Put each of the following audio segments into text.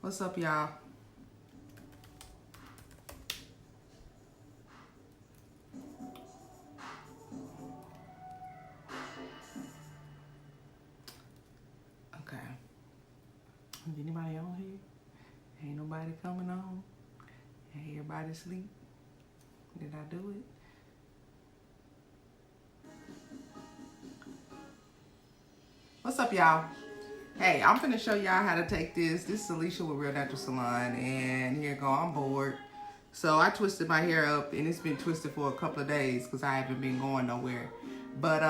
What's up, y'all? Okay. Is anybody on here? Ain't nobody coming on. Everybody asleep. Did I do it? What's up, y'all? Hey, I'm finna show y'all how to take this. This is Alicia with Real Natural Salon, and here you go, I'm bored. So I twisted my hair up, and it's been twisted for a couple of days because I haven't been going nowhere. But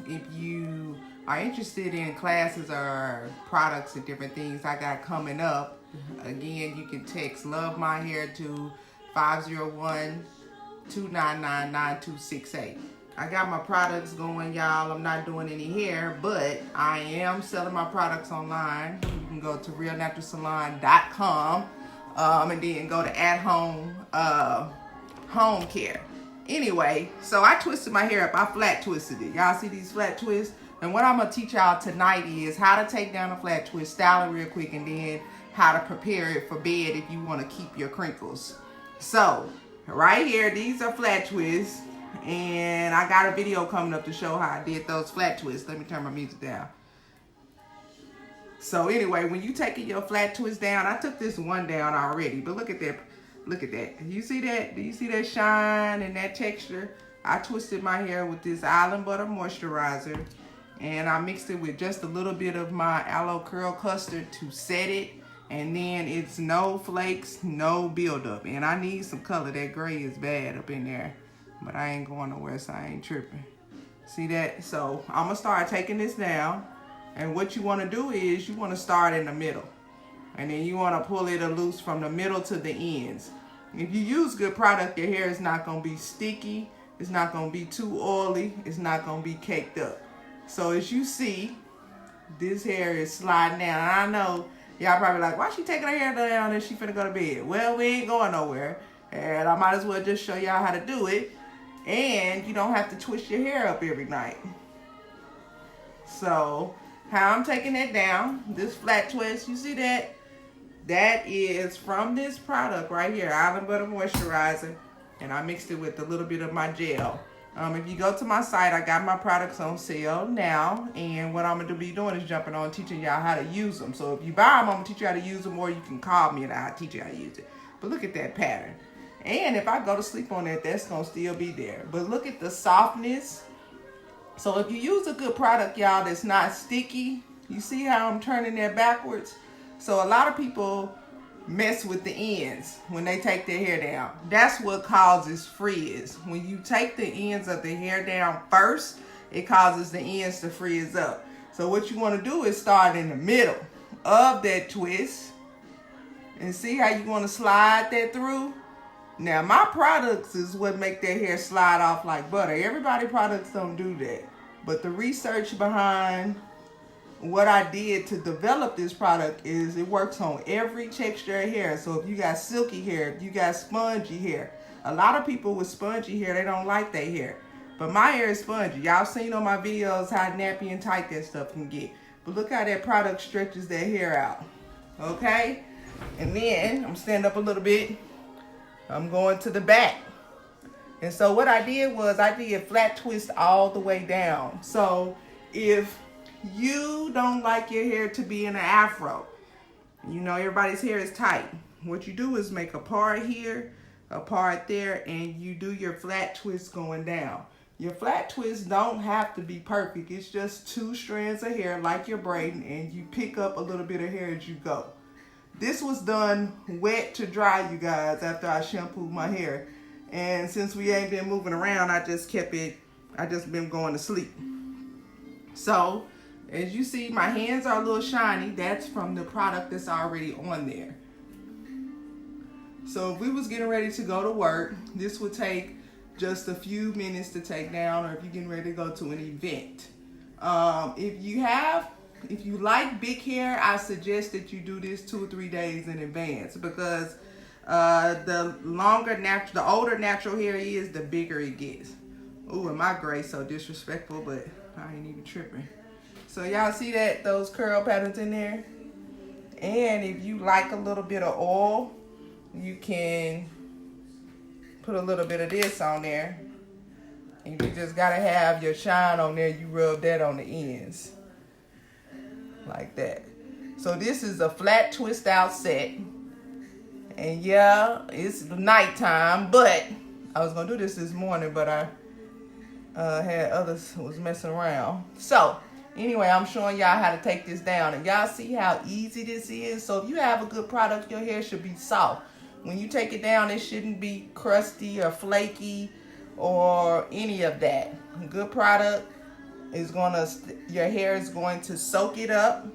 if you are interested in classes or products and different things I got coming up, again, you can text Love My Hair to 501-299-9268. I got my products going, y'all. I'm not doing any hair, but I am selling my products online. You can go to realnaturalsalon.com and then go to at home home care. Anyway, so I twisted my hair up. I flat twisted it. Y'all see these flat twists? And what I'm gonna teach y'all tonight is how to take down a flat twist, style it real quick, and then how to prepare it for bed if you want to keep your crinkles. So right here, these are flat twists. And I got a video coming up to show how I did those flat twists. Let me turn my music down. So anyway, when you taking your flat twist down, I took this one down already, but look at that. Look at that. You see that? Do you see that shine and that texture? I twisted my hair with this Island Butter moisturizer, and I mixed it with just a little bit of my aloe curl custard to set it. And then it's no flakes, no buildup. And I need some color. That gray is bad up in there. But I ain't going nowhere, so I ain't tripping. See that? So I'm gonna start taking this down. And what you wanna do is you wanna start in the middle. And then you wanna pull it loose from the middle to the ends. If you use good product, your hair is not gonna be sticky. It's not gonna be too oily. It's not gonna be caked up. So as you see, this hair is sliding down. And I know y'all probably like, why she taking her hair down and she finna go to bed? Well, we ain't going nowhere. And I might as well just show y'all how to do it. And you don't have to twist your hair up every night. So, how I'm taking that down, this flat twist, you see that? That is from this product right here, Island Butter Moisturizer. And I mixed it with a little bit of my gel. If you go to my site, I got my products on sale now. And what I'm going to be doing is jumping on teaching y'all how to use them. So if you buy them, I'm going to teach you how to use them, or you can call me and I'll teach you how to use it. But look at that pattern. And if I go to sleep on it, that's going to still be there. But look at the softness. So if you use a good product, y'all, that's not sticky, you see how I'm turning that backwards? So a lot of people mess with the ends when they take their hair down. That's what causes frizz. When you take the ends of the hair down first, it causes the ends to frizz up. So what you want to do is start in the middle of that twist. And see how you want to slide that through? Now, my products is what make their hair slide off like butter. Everybody's products don't do that. But the research behind what I did to develop this product is it works on every texture of hair. So if you got silky hair, if you got spongy hair, a lot of people with spongy hair, they don't like their hair. But my hair is spongy. Y'all seen on my videos how nappy and tight that stuff can get. But look how that product stretches that hair out. Okay? And then, I'm stand up a little bit. I'm going to the back. And so what I did was I did flat twist all the way down. So if you don't like your hair to be in an afro, you know everybody's hair is tight. What you do is make a part here, a part there, and you do your flat twist going down. Your flat twists don't have to be perfect. It's just 2 strands of hair like you're braiding, and you pick up a little bit of hair as you go. This was done wet to dry, you guys, after I shampooed my hair. And since we ain't been moving around, I just been going to sleep. So, as you see, my hands are a little shiny. That's from the product that's already on there. So if we was getting ready to go to work, this would take just a few minutes to take down, or if you're getting ready to go to an event. If you like big hair, I suggest that you do this 2 or 3 days in advance, because the older natural hair is, the bigger it gets. Ooh, and my gray so disrespectful, but I ain't even tripping. So y'all see that, those curl patterns in there? And if you like a little bit of oil, you can put a little bit of this on there. And you just gotta have your shine on there. You rub that on the ends. Like that. So this is a flat twist out set. And yeah, it's nighttime, but I was gonna do this morning, but I had others who was messing around. So anyway, I'm showing y'all how to take this down, and y'all see how easy this is. So if you have a good product, your hair should be soft. When you take it down, it shouldn't be crusty or flaky or any of that. A good product is your hair is going to soak it up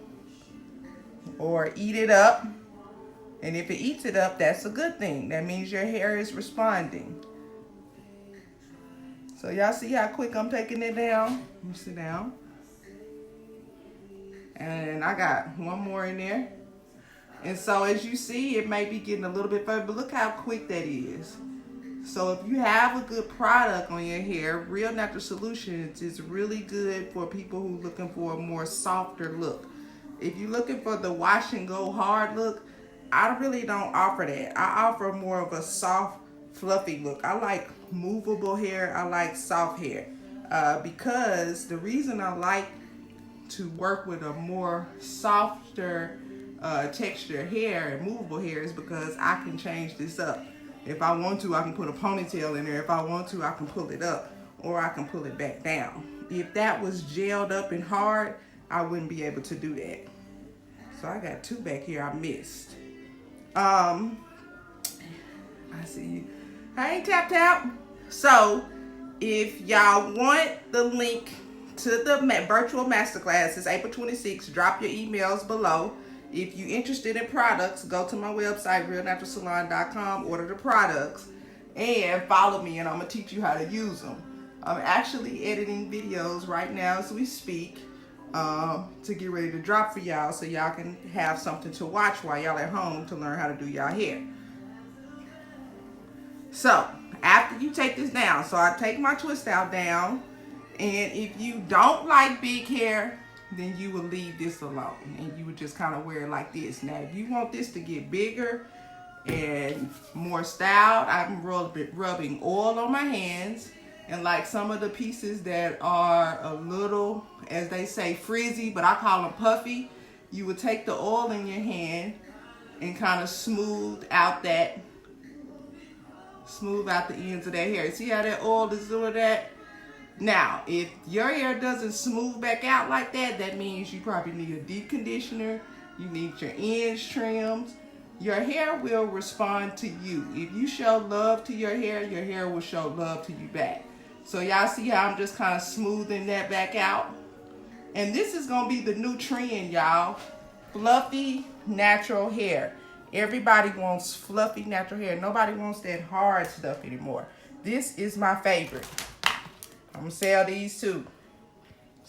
or eat it up. And if it eats it up, that's a good thing. That means your hair is responding. So y'all see how quick I'm taking it down? Let me sit down. And I got one more in there. And so as you see, it may be getting a little bit further, but look how quick that is. So if you have a good product on your hair, Real Natural Solutions is really good for people who are looking for a more softer look. If you're looking for the wash and go hard look, I really don't offer that. I offer more of a soft, fluffy look. I like movable hair. I like soft hair. Because the reason I like to work with a more softer texture hair and movable hair is because I can change this up. If I want to, I can put a ponytail in there. If I want to, I can pull it up or I can pull it back down. If that was gelled up and hard, I wouldn't be able to do that. So I got two back here I missed. I see you. Hey, Tap Tap. So if y'all want the link to the virtual masterclass, it's April 26th. Drop your emails below. If you're interested in products, go to my website, realnaturalsalon.com, order the products, and follow me, and I'm going to teach you how to use them. I'm actually editing videos right now as we speak to get ready to drop for y'all so y'all can have something to watch while y'all at home to learn how to do y'all hair. So after you take this down, so I take my twist out down, and if you don't like big hair, then you will leave this alone and you would just kind of wear it like this. Now, if you want this to get bigger and more styled, I'm rubbing oil on my hands, and like some of the pieces that are a little, as they say, frizzy, but I call them puffy, you would take the oil in your hand and kind of smooth out the ends of that hair. See how that oil is doing that? Now, if your hair doesn't smooth back out like that, that means you probably need a deep conditioner. You need your ends trimmed. Your hair will respond to you. If you show love to your hair will show love to you back. So y'all see how I'm just kind of smoothing that back out? And this is going to be the new trend, y'all. Fluffy, natural hair. Everybody wants fluffy, natural hair. Nobody wants that hard stuff anymore. This is my favorite. I'm going to sell these too.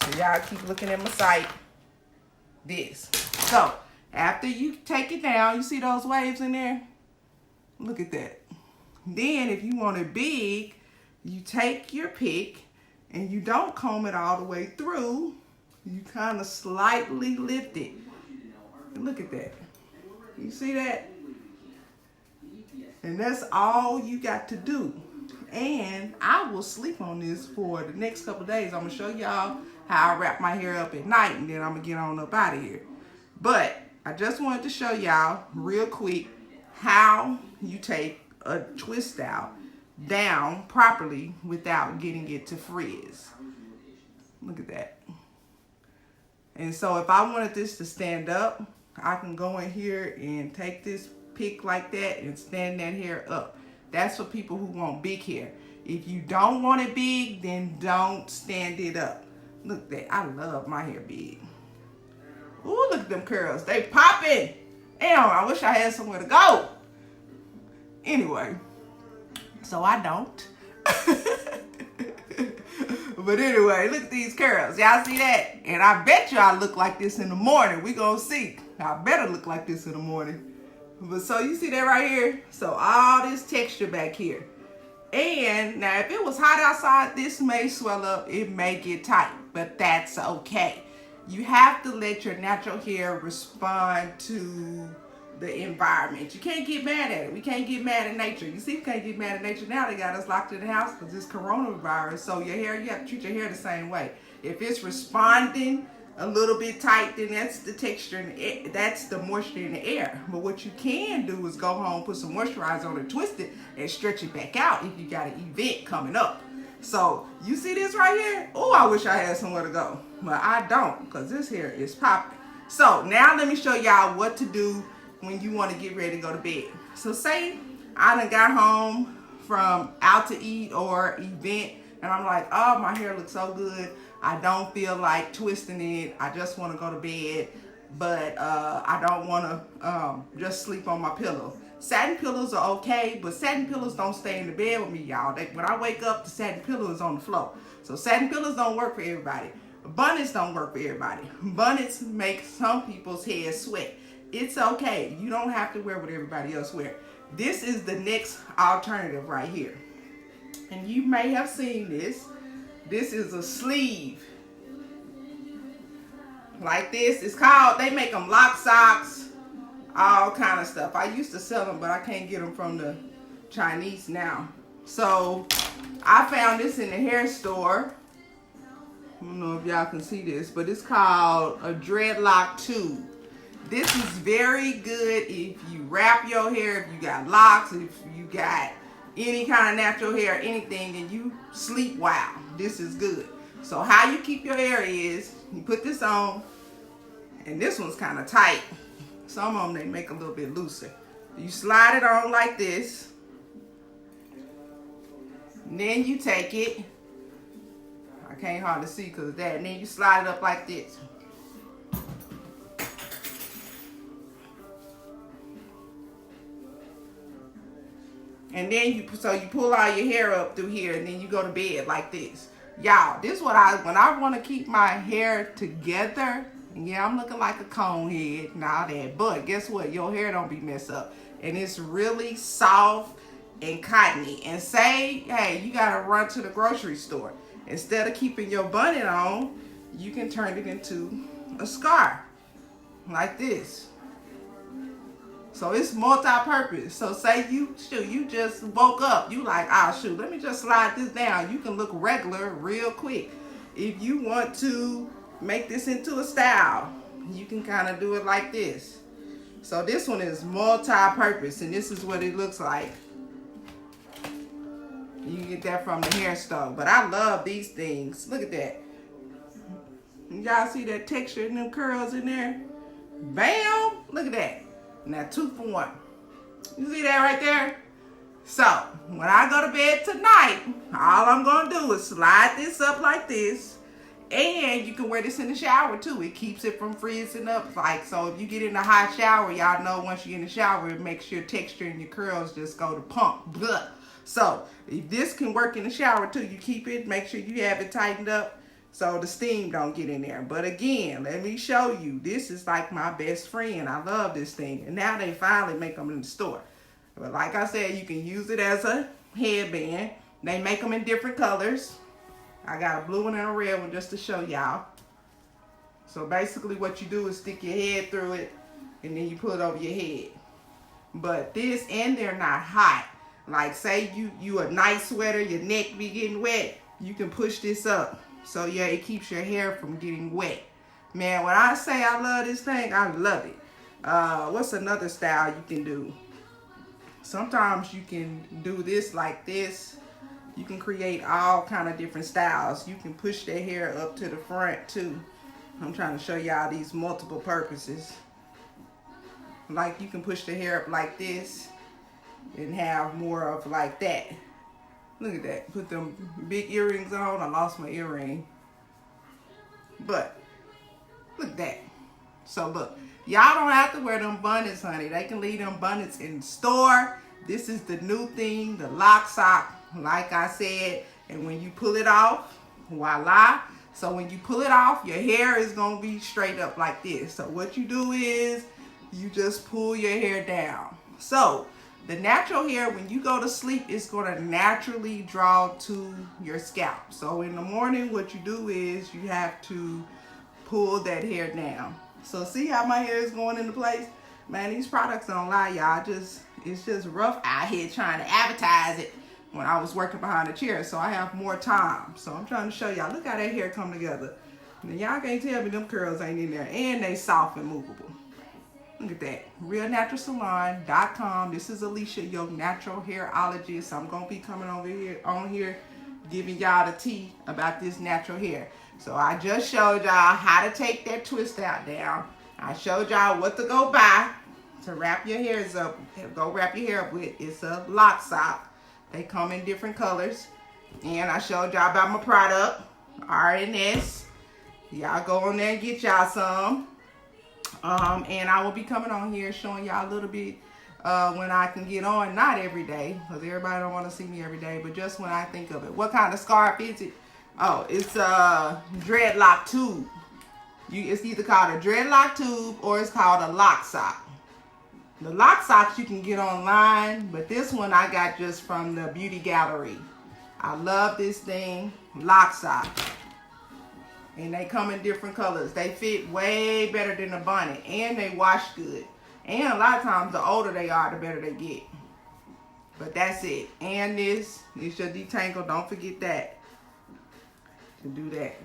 So y'all keep looking at my site. This. So, after you take it down, you see those waves in there? Look at that. Then, if you want it big, you take your pick and you don't comb it all the way through. You kind of slightly lift it. Look at that. You see that? And that's all you got to do. And I will sleep on this for the next couple of days. I'm going to show y'all how I wrap my hair up at night, and then I'm going to get on up out of here. But I just wanted to show y'all real quick how you take a twist out down properly without getting it to frizz. Look at that. And so if I wanted this to stand up, I can go in here and take this pick like that and stand that hair up. That's for people who want big hair. If you don't want it big, then don't stand it up. Look at that. I love my hair big. Ooh, look at them curls. They popping. Damn, I wish I had somewhere to go. Anyway, so I don't. But anyway, look at these curls. Y'all see that? And I bet you I look like this in the morning. We gonna see. I better look like this in the morning. But so you see that right here? So all this texture back here. And now if it was hot outside, this may swell up. It may get tight, but that's okay. You have to let your natural hair respond to the environment. You can't get mad at it. We can't get mad at nature. You see, we can't get mad at nature now. They got us locked in the house because this coronavirus. So your hair, you have to treat your hair the same way. If it's responding a little bit tight, then that's the texture in the air. That's the moisture in the air. But what you can do is go home, put some moisturizer on it, twist it, and stretch it back out if you got an event coming up. So you see this right here? Oh, I wish I had somewhere to go, but I don't, because this hair is popping. So now let me show y'all what to do when you want to get ready to go to bed. So say I done got home from out to eat or event, and I'm like, oh, my hair looks so good. I don't feel like twisting it. I just want to go to bed, but I don't want to just sleep on my pillow. Satin pillows are okay, but satin pillows don't stay in the bed with me, y'all. When I wake up, the satin pillow is on the floor. So satin pillows don't work for everybody. Bonnets don't work for everybody. Bonnets make some people's heads sweat. It's okay. You don't have to wear what everybody else wear. This is the next alternative right here. And you may have seen this. This is a sleeve. Like this. It's called, they make them lock socks, all kind of stuff. I used to sell them, but I can't get them from the Chinese now. So I found this in the hair store. I don't know if y'all can see this, but it's called a dreadlock tube. This is very good if you wrap your hair, if you got locks, if you got any kind of natural hair, anything, and you sleep well. This is good. So how you keep your hair is, you put this on, and this one's kind of tight. Some of them, they make a little bit looser. You slide it on like this, and then you take it. I can't hardly see because of that. And then you slide it up like this. And then you pull all your hair up through here, and then you go to bed like this. Y'all, this is what when I want to keep my hair together. Yeah, I'm looking like a cone head and all that. But guess what? Your hair don't be messed up. And it's really soft and cottony. And say, hey, you got to run to the grocery store. Instead of keeping your bonnet on, you can turn it into a scarf like this. So it's multi-purpose. So say you just woke up. You like, oh shoot, let me just slide this down. You can look regular real quick. If you want to make this into a style, you can kind of do it like this. So this one is multi-purpose, and this is what it looks like. You can get that from the hair store. But I love these things. Look at that. Y'all see that texture and them curls in there? Bam! Look at that. Now 2 for 1. You see that right there? So when I go to bed tonight, all I'm gonna do is slide this up like this, and you can wear this in the shower too. It keeps it from freezing up. Like, so if you get in a hot shower, y'all know once you're in the shower, it makes your texture and your curls just go to pump. Blah. So if this can work in the shower too, you keep it, make sure you have it tightened up so the steam don't get in there. But again, let me show you. This is like my best friend. I love this thing. And now they finally make them in the store. But like I said, you can use it as a headband. They make them in different colors. I got a blue one and a red one just to show y'all. So basically what you do is stick your head through it, and then you put it over your head. But this, and they're not hot. Like say you a night sweater, your neck be getting wet, you can push this up. So yeah, it keeps your hair from getting wet. Man, when I say I love this thing, I love it. What's another style you can do? Sometimes you can do this like this. You can create all kind of different styles. You can push their hair up to the front too. I'm trying to show y'all these multiple purposes. Like you can push the hair up like this and have more of like that. Look at that. Put them big earrings on. I lost my earring. But look at that. So look, y'all don't have to wear them bonnets, honey. They can leave them bonnets in the store. This is the new thing, the lock sock, like I said. And when you pull it off, voila. So when you pull it off, your hair is going to be straight up like this. So what you do is you just pull your hair down. So the natural hair, when you go to sleep, is going to naturally draw to your scalp. So in the morning, what you do is you have to pull that hair down. So see how my hair is going into place? Man, these products don't lie, y'all. It's just rough out here trying to advertise it when I was working behind the chair, so I have more time. So I'm trying to show y'all. Look how that hair come together. Now y'all can't tell me them curls ain't in there, and they soft and movable. Look at that. RealNaturalSalon.com. This is Alicia, your natural hairologist. I'm gonna be coming over here on here giving y'all the tea about this natural hair. So I just showed y'all how to take that twist out down. I showed y'all what to go buy to wrap your hairs up. Go wrap your hair up with. It's a lock sock. They come in different colors. And I showed y'all about my product, dryness. Y'all go on there and get y'all some. And I will be coming on here showing y'all a little bit when I can get on. Not every day, because everybody don't want to see me every day, but just when I think of it. What kind of scarf is it? Oh, it's a dreadlock tube. It's either called a dreadlock tube or it's called a lock sock. The lock socks you can get online, but this one I got just from the beauty gallery. I love this thing, lock sock. And they come in different colors. They fit way better than a bonnet, and they wash good. And a lot of times, the older they are, the better they get. But that's it. And this your detangle. Don't forget that. To do that.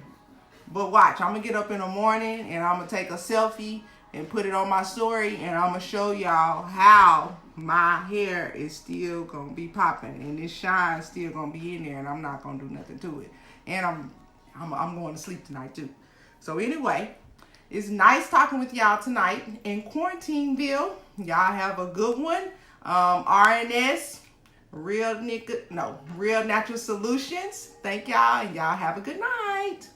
But watch, I'm gonna get up in the morning and I'm gonna take a selfie and put it on my story, and I'm gonna show y'all how my hair is still gonna be popping, and this shine still gonna be in there, and I'm not gonna do nothing to it. And I'm going to sleep tonight too. So anyway, it's nice talking with y'all tonight in Quarantineville. Y'all have a good one. RNS, Real Natural Solutions. Thank y'all, and y'all have a good night.